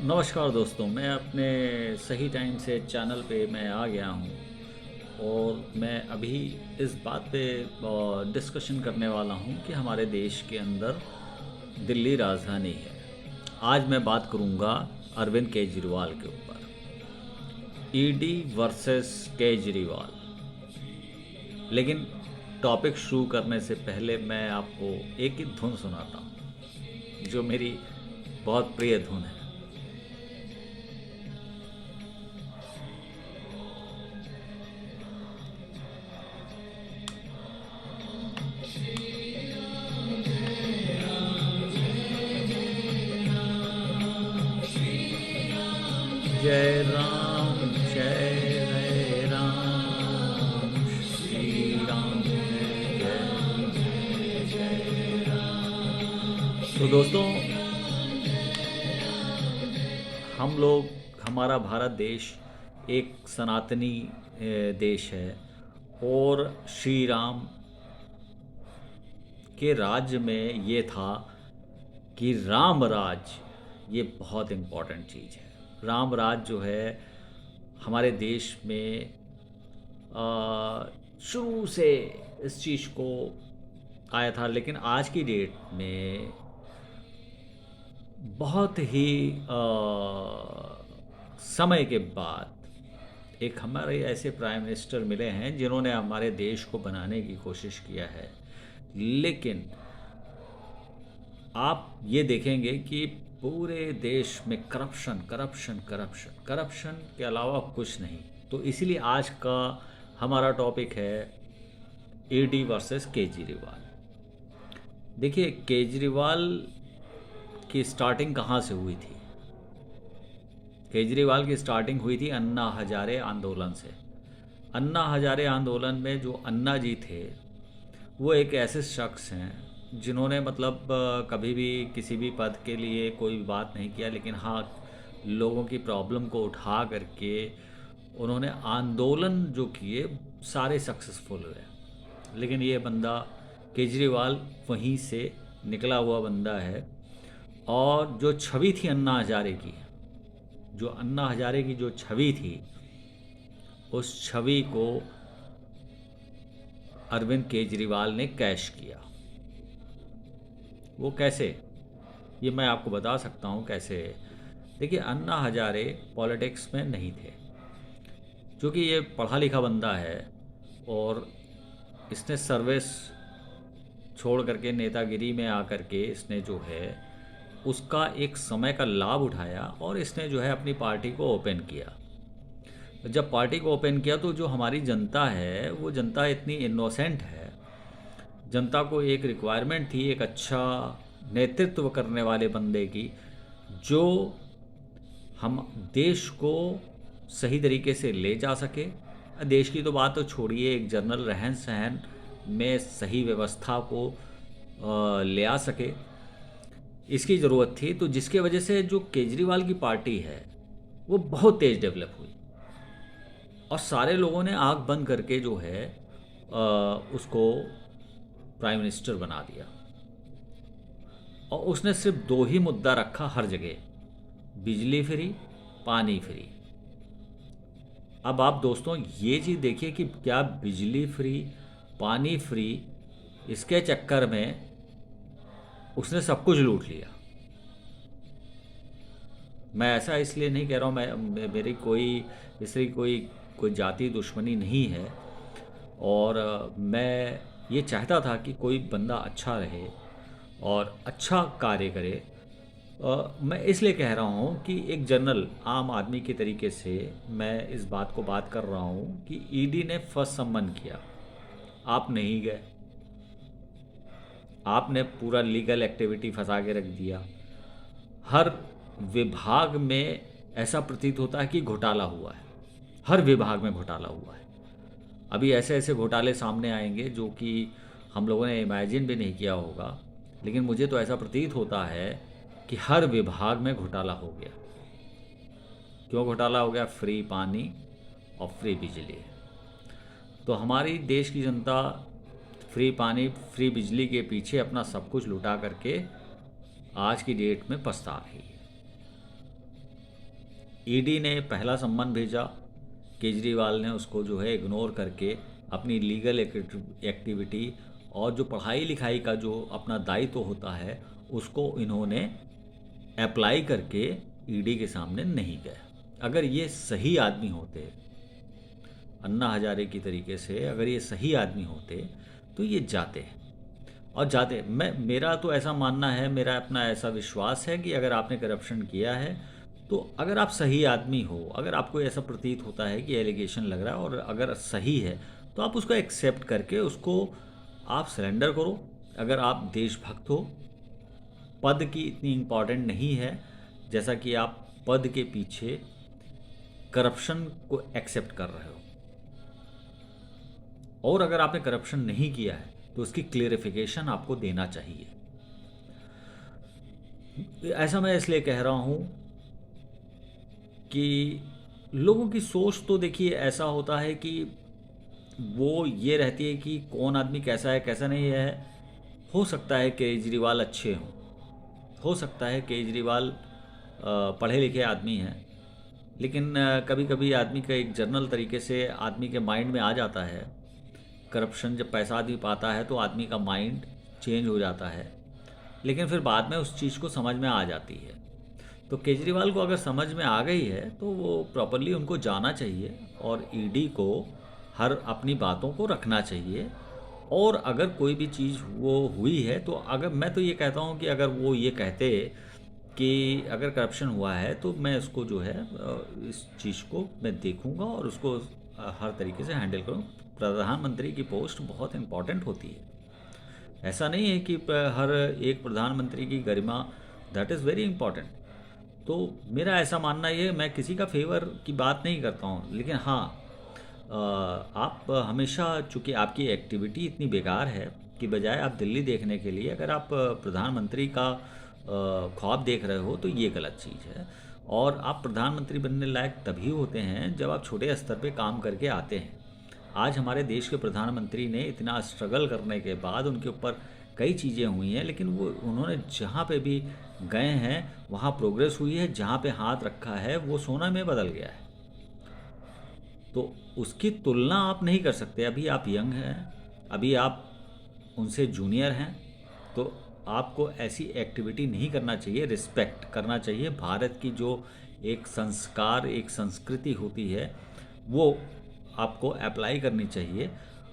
नमस्कार दोस्तों, मैं अपने सही टाइम से चैनल पे मैं आ गया हूँ और मैं अभी इस बात पे डिस्कशन करने वाला हूँ कि हमारे देश के अंदर दिल्ली राजधानी है। आज मैं बात करूँगा अरविंद केजरीवाल के ऊपर। ED versus Kejriwal. लेकिन टॉपिक शुरू करने से पहले मैं आपको एक ही धुन सुनाता हूँ जो मेरी बहुत प्रिय धुन है। जय राम जय राम, श्री राम जय जय राम। तो दोस्तों, हम लोग, हमारा भारत देश एक सनातनी देश है और श्री राम के राज्य में ये था कि राम राज ये बहुत इम्पोर्टेंट चीज़ है। राम राज जो है हमारे देश में शुरू से इस चीज़ को आया था, लेकिन आज की डेट में बहुत ही समय के बाद एक हमारे ऐसे प्राइम मिनिस्टर मिले हैं जिन्होंने हमारे देश को बनाने की कोशिश किया है। लेकिन आप ये देखेंगे कि पूरे देश में करप्शन करप्शन करप्शन करप्शन के अलावा कुछ नहीं। तो इसीलिए आज का हमारा टॉपिक है ईडी वर्सेस केजरीवाल। देखिए, केजरीवाल की स्टार्टिंग कहाँ से हुई थी? केजरीवाल की स्टार्टिंग हुई थी अन्ना हजारे आंदोलन से। अन्ना हजारे आंदोलन में जो अन्ना जी थे वो एक ऐसे शख्स हैं जिन्होंने मतलब कभी भी किसी भी पद के लिए कोई बात नहीं किया, लेकिन हाँ, लोगों की प्रॉब्लम को उठा करके उन्होंने आंदोलन जो किए सारे सक्सेसफुल हुए। लेकिन ये बंदा केजरीवाल वहीं से निकला हुआ बंदा है। और जो छवि थी अन्ना हजारे की, जो अन्ना हजारे की जो छवि थी, उस छवि को अरविंद केजरीवाल ने कैश किया। वो कैसे, ये मैं आपको बता सकता हूँ कैसे। देखिए, अन्ना हजारे पॉलिटिक्स में नहीं थे, क्योंकि ये पढ़ा लिखा बंदा है और इसने सर्विस छोड़ करके नेतागिरी में आकर के इसने जो है उसका एक समय का लाभ उठाया और इसने जो है अपनी पार्टी को ओपन किया। जब पार्टी को ओपन किया तो जो हमारी जनता है वो जनता इतनी इनोसेंट है। जनता को एक रिक्वायरमेंट थी एक अच्छा नेतृत्व करने वाले बंदे की, जो हम देश को सही तरीके से ले जा सके। देश की तो बात तो छोड़िए, एक जनरल रहन सहन में सही व्यवस्था को ले आ सके, इसकी ज़रूरत थी। तो जिसके वजह से जो केजरीवाल की पार्टी है वो बहुत तेज़ डेवलप हुई और सारे लोगों ने आंख बंद करके जो है उसको प्राइम मिनिस्टर बना दिया। और उसने सिर्फ दो ही मुद्दा रखा हर जगह, बिजली फ्री, पानी फ्री। अब आप दोस्तों ये चीज़ देखिए कि क्या बिजली फ्री, पानी फ्री, इसके चक्कर में उसने सब कुछ लूट लिया। मैं ऐसा इसलिए नहीं कह रहा हूँ, मेरी कोई इसलिए कोई कोई जाति दुश्मनी नहीं है। और मैं ये चाहता था कि कोई बंदा अच्छा रहे और अच्छा कार्य करे। मैं इसलिए कह रहा हूँ कि एक जनरल आम आदमी के तरीके से मैं इस बात को बात कर रहा हूँ कि ईडी ने फर्स्ट सम्मन किया, आप नहीं गए, आपने पूरा लीगल एक्टिविटी फंसा के रख दिया। हर विभाग में ऐसा प्रतीत होता है कि घोटाला हुआ है, हर विभाग में घोटाला हुआ है। अभी ऐसे ऐसे घोटाले सामने आएंगे जो कि हम लोगों ने इमेजिन भी नहीं किया होगा, लेकिन मुझे तो ऐसा प्रतीत होता है कि हर विभाग में घोटाला हो गया। क्यों घोटाला हो गया? फ्री पानी और फ्री बिजली। तो हमारी देश की जनता फ्री पानी फ्री बिजली के पीछे अपना सब कुछ लुटा करके आज की डेट में पछता रही है। ईडी ने पहला सम्मन भेजा, केजरीवाल ने उसको जो है इग्नोर करके अपनी लीगल एक्टिविटी और जो पढ़ाई लिखाई का जो अपना दायित्व होता है उसको इन्होंने अप्लाई करके ईडी के सामने नहीं गए। अगर ये सही आदमी होते, अन्ना हजारे की तरीके से अगर ये सही आदमी होते तो ये जाते और जाते। मेरा तो ऐसा मानना है, मेरा अपना ऐसा विश्वास है कि अगर आपने करप्शन किया है तो अगर आप सही आदमी हो, अगर आपको ऐसा प्रतीत होता है कि एलिगेशन लग रहा है और अगर सही है तो आप उसको एक्सेप्ट करके उसको आप सरेंडर करो। अगर आप देशभक्त हो, पद की इतनी इम्पॉर्टेंट नहीं है जैसा कि आप पद के पीछे करप्शन को एक्सेप्ट कर रहे हो। और अगर आपने करप्शन नहीं किया है तो उसकी क्लेरिफिकेशन आपको देना चाहिए। ऐसा मैं इसलिए कह रहा हूँ कि लोगों की सोच तो देखिए ऐसा होता है कि वो ये रहती है कि कौन आदमी कैसा है कैसा नहीं है। हो सकता है केजरीवाल अच्छे हों, हो सकता है केजरीवाल पढ़े लिखे आदमी हैं, लेकिन कभी कभी आदमी का एक जनरल तरीके से आदमी के माइंड में आ जाता है करप्शन। जब पैसा आदमी पाता है तो आदमी का माइंड चेंज हो जाता है, लेकिन फिर बाद में उस चीज़ को समझ में आ जाती है। तो केजरीवाल को अगर समझ में आ गई है तो वो प्रॉपरली उनको जाना चाहिए और ईडी को हर अपनी बातों को रखना चाहिए। और अगर कोई भी चीज़ वो हुई है तो अगर मैं तो ये कहता हूँ कि अगर वो ये कहते कि अगर करप्शन हुआ है तो मैं इसको जो है इस चीज़ को मैं देखूँगा और उसको हर तरीके से हैंडल करूँ। प्रधानमंत्री की पोस्ट बहुत इम्पॉर्टेंट होती है। ऐसा नहीं है कि हर एक प्रधानमंत्री की गरिमा, दैट इज़ वेरी इंपॉर्टेंट। तो मेरा ऐसा मानना ये है, मैं किसी का फेवर की बात नहीं करता हूँ, लेकिन हाँ आप हमेशा, चूँकि आपकी एक्टिविटी इतनी बेकार है कि बजाय आप दिल्ली देखने के लिए अगर आप प्रधानमंत्री का ख्वाब देख रहे हो तो ये गलत चीज़ है। और आप प्रधानमंत्री बनने लायक तभी होते हैं जब आप छोटे स्तर पे काम करके आते हैं। आज हमारे देश के प्रधानमंत्री ने इतना स्ट्रगल करने के बाद उनके ऊपर कई चीज़ें हुई हैं, लेकिन वो उन्होंने जहाँ पे भी गए हैं वहाँ प्रोग्रेस हुई है। जहाँ पे हाथ रखा है वो सोना में बदल गया है। तो उसकी तुलना आप नहीं कर सकते। अभी आप यंग हैं, अभी आप उनसे जूनियर हैं, तो आपको ऐसी एक्टिविटी नहीं करना चाहिए। रिस्पेक्ट करना चाहिए। भारत की जो एक संस्कार, एक संस्कृति होती है वो आपको अप्लाई करनी चाहिए।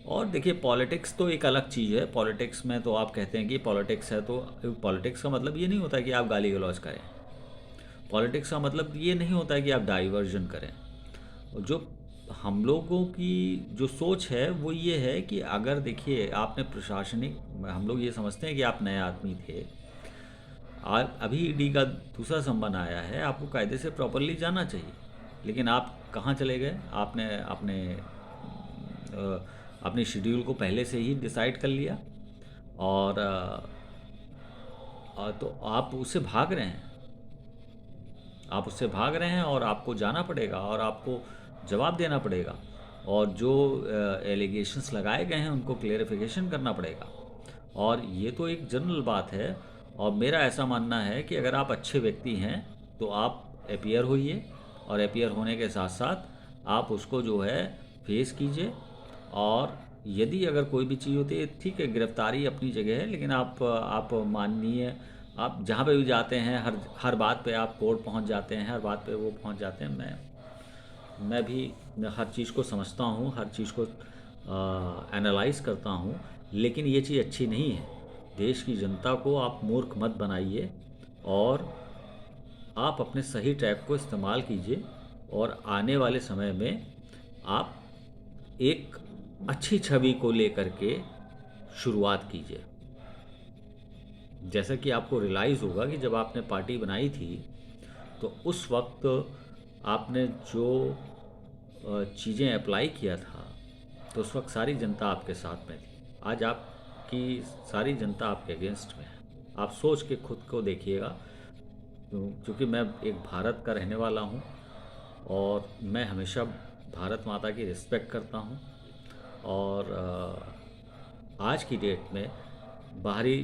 और देखिए पॉलिटिक्स तो एक अलग चीज़ है। पॉलिटिक्स में तो आप कहते हैं कि पॉलिटिक्स है, तो पॉलिटिक्स का मतलब ये नहीं होता कि आप गाली गलौज करें। पॉलिटिक्स का मतलब ये नहीं होता कि आप डाइवर्जन करें। जो हम लोगों की जो सोच है वो ये है कि अगर देखिए आपने प्रशासनिक, हम लोग ये समझते हैं कि आप नए आदमी थे, आप अभी ईडी का दूसरा सम्मन आया है, आपको कायदे से प्रॉपरली जाना चाहिए। लेकिन आप कहाँ चले गए? आपने अपने अपने शेड्यूल को पहले से ही डिसाइड कर लिया और तो आप उससे भाग रहे हैं। आप उससे भाग रहे हैं और आपको जाना पड़ेगा और आपको जवाब देना पड़ेगा। और जो एलिगेशंस लगाए गए हैं उनको क्लेरिफिकेशन करना पड़ेगा। और ये तो एक जनरल बात है। और मेरा ऐसा मानना है कि अगर आप अच्छे व्यक्ति हैं तो आप अपीयर होइए, और अपीयर होने के साथ साथ आप उसको जो है फेस कीजिए। और यदि अगर कोई भी चीज़ होती है, ठीक है, गिरफ्तारी अपनी जगह है, लेकिन आप माननीय, आप जहाँ पे भी जाते हैं हर बात पे आप कोर्ट पहुँच जाते हैं, हर बात पे वो पहुँच जाते हैं। मैं भी हर चीज़ को समझता हूँ, हर चीज़ को एनालाइज करता हूँ, लेकिन ये चीज़ अच्छी नहीं है। देश की जनता को आप मूर्ख मत बनाइए और आप अपने सही ट्रैक को इस्तेमाल कीजिए और आने वाले समय में आप एक अच्छी छवि को लेकर के शुरुआत कीजिए। जैसा कि आपको रियलाइज़ होगा कि जब आपने पार्टी बनाई थी तो उस वक्त आपने जो चीज़ें अप्लाई किया था तो उस वक्त सारी जनता आपके साथ में थी। आज आपकी सारी जनता आपके अगेंस्ट में है। आप सोच के खुद को देखिएगा। क्योंकि मैं एक भारत का रहने वाला हूँ और मैं हमेशा भारत माता की रिस्पेक्ट करता हूँ। और आज की डेट में बाहरी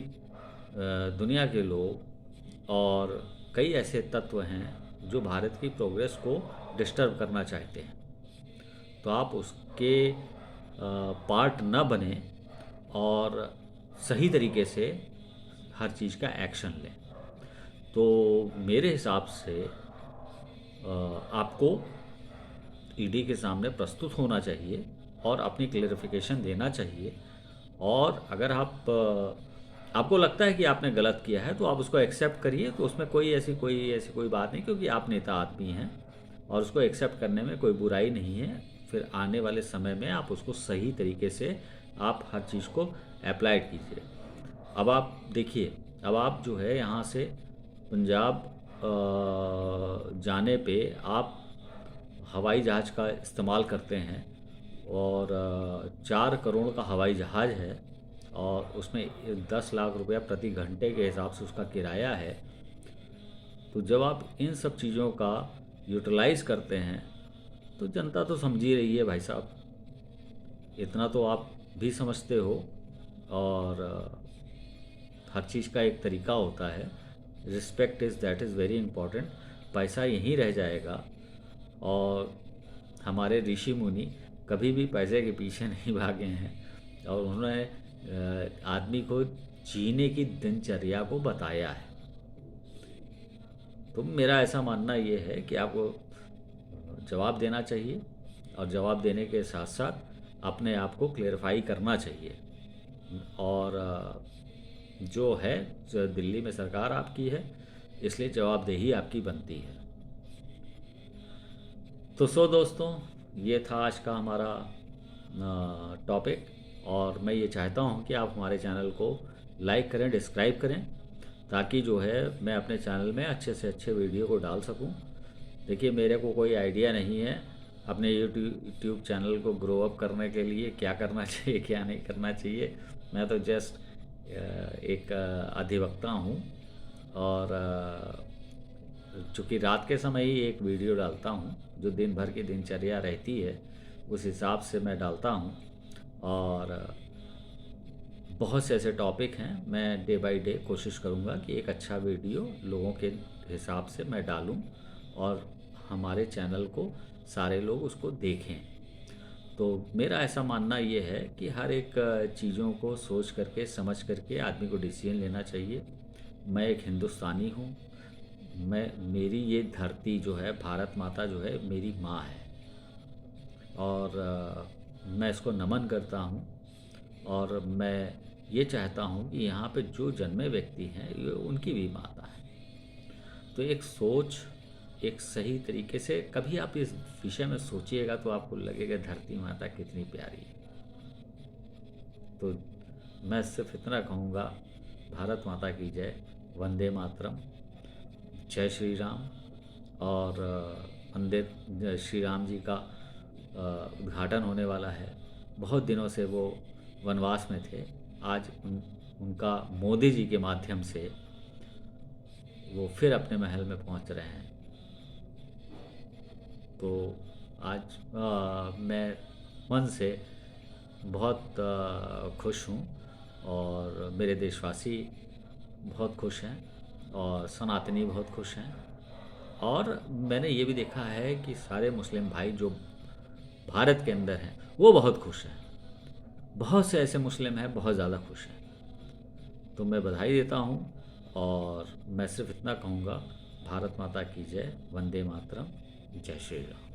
दुनिया के लोग और कई ऐसे तत्व हैं जो भारत की प्रोग्रेस को डिस्टर्ब करना चाहते हैं, तो आप उसके पार्ट न बने और सही तरीके से हर चीज़ का एक्शन लें। तो मेरे हिसाब से आपको ईडी के सामने प्रस्तुत होना चाहिए और अपनी क्लेरिफिकेशन देना चाहिए। और अगर आपको लगता है कि आपने गलत किया है तो आप उसको एक्सेप्ट करिए, तो उसमें कोई ऐसी कोई बात नहीं, क्योंकि आप नेता आदमी हैं और उसको एक्सेप्ट करने में कोई बुराई नहीं है। फिर आने वाले समय में आप उसको सही तरीके से आप हर चीज़ को अप्लाई कीजिए। अब आप देखिए, अब आप जो है यहाँ से पंजाब जाने पे आप हवाई जहाज़ का इस्तेमाल करते हैं और 4 करोड़ का हवाई जहाज़ है और उसमें 10 लाख रुपया प्रति घंटे के हिसाब से उसका किराया है। तो जब आप इन सब चीज़ों का यूटिलाइज़ करते हैं तो जनता तो समझ ही रही है भाई साहब, इतना तो आप भी समझते हो। और हर चीज़ का एक तरीका होता है। Respect that is very important. पैसा यहीं रह जाएगा और हमारे ऋषि मुनि कभी भी पैसे के पीछे नहीं भागे हैं और उन्होंने आदमी को जीने की दिनचर्या को बताया है। तो मेरा ऐसा मानना ये है कि आपको जवाब देना चाहिए और जवाब देने के साथ साथ अपने आप को क्लेरिफाई करना चाहिए। और जो है जो दिल्ली में सरकार आपकी है, इसलिए जवाबदेही आपकी बनती है। तो दोस्तों, ये था आज का हमारा टॉपिक और मैं ये चाहता हूँ कि आप हमारे चैनल को लाइक करें, डिस्क्राइब करें, ताकि जो है मैं अपने चैनल में अच्छे से अच्छे वीडियो को डाल सकूँ। देखिए, मेरे को कोई आइडिया नहीं है अपने यूट्यूब चैनल को ग्रो अप करने के लिए क्या करना चाहिए क्या नहीं करना चाहिए। मैं तो जस्ट एक अधिवक्ता हूँ और चूँकि रात के समय ही एक वीडियो डालता हूँ, जो दिन भर की दिनचर्या रहती है उस हिसाब से मैं डालता हूँ। और बहुत से ऐसे टॉपिक हैं, मैं डे बाय डे कोशिश करूँगा कि एक अच्छा वीडियो लोगों के हिसाब से मैं डालूँ और हमारे चैनल को सारे लोग उसको देखें। तो मेरा ऐसा मानना ये है कि हर एक चीज़ों को सोच करके समझ करके आदमी को डिसीजन लेना चाहिए। मैं एक हिंदुस्तानी हूँ, मेरी ये धरती जो है, भारत माता जो है, मेरी माँ है और मैं इसको नमन करता हूँ। और मैं ये चाहता हूँ कि यहाँ पे जो जन्मे व्यक्ति हैं ये उनकी भी माता है। तो एक सोच, एक सही तरीके से कभी आप इस विषय में सोचिएगा तो आपको लगेगा धरती माता कितनी प्यारी है। तो मैं सिर्फ इतना कहूँगा, भारत माता की जय, वंदे मातरम, जय श्री राम। और वंदे श्री राम जी का उद्घाटन होने वाला है। बहुत दिनों से वो वनवास में थे, आज उनका मोदी जी के माध्यम से वो फिर अपने महल में पहुंच रहे हैं। तो आज मैं मन से बहुत खुश हूँ और मेरे देशवासी बहुत खुश हैं और सनातनी बहुत खुश हैं। और मैंने ये भी देखा है कि सारे मुस्लिम भाई जो भारत के अंदर हैं वो बहुत खुश हैं। बहुत से ऐसे मुस्लिम हैं बहुत ज़्यादा खुश हैं। तो मैं बधाई देता हूँ और मैं सिर्फ इतना कहूँगा, भारत माता की जय, वंदे मातरम, जय श्री राम।